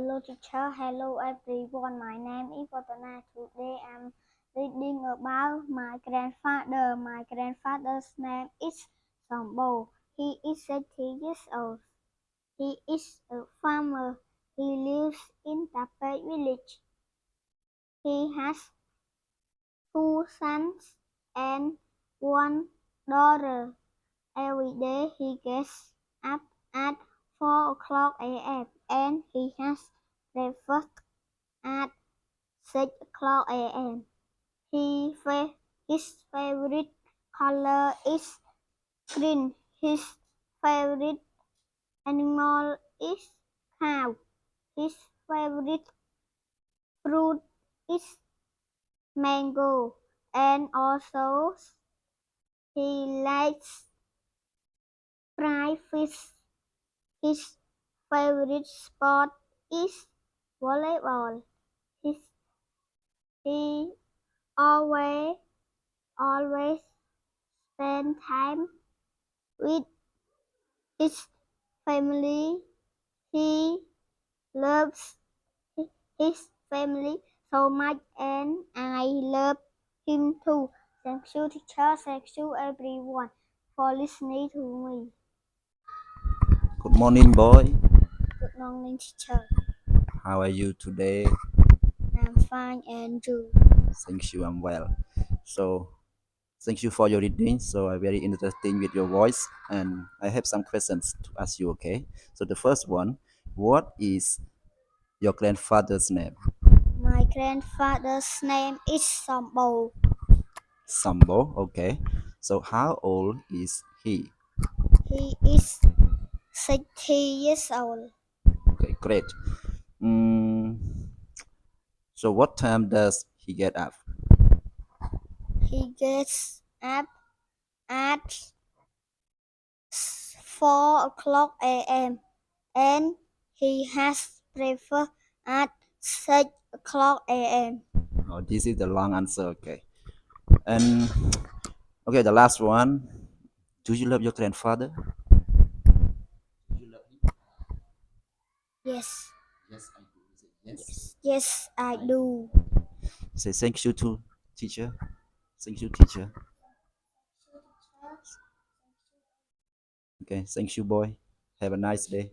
Hello teacher, hello everyone. My name is Vatana. Today I'm reading about my grandfather. My grandfather's name is Sambo. He is 80 years old. He is a farmer. He lives in Tapet village. He has two sons and one daughter. Every day he gets up at 4 o'clock a.m. and he has breakfast at 6 o'clock a.m. His favorite color is green. His favorite animal is cow. His favorite fruit is mango. And also he likes fried fish. His favorite sport is volleyball. He always spend time with his family. He loves his family so much and I love him too. Thank you teacher, thank you everyone for listening to me. Good morning, boy. Good morning teacher. How are you today? I'm fine and you? Thank you, I'm well. So, thank you for your reading. So, I'm very interesting with your voice, and I have some questions to ask you. Okay. So, the first one, what is your grandfather's name? My grandfather's name is Sambo. Sambo. Okay. So, how old is he? He is 60 years old. Okay, great. Mm, so, what time does he get up? He gets up at 4 o'clock a.m. and he has breakfast at 6 o'clock a.m. Oh, this is the long answer. Okay. And okay, the last one. Do you love your grandfather? Yes, Yes, I do. Is it yes? yes, I do. Say thank you to teacher. Thank you, teacher. Okay, thank you, boy. Have a nice day.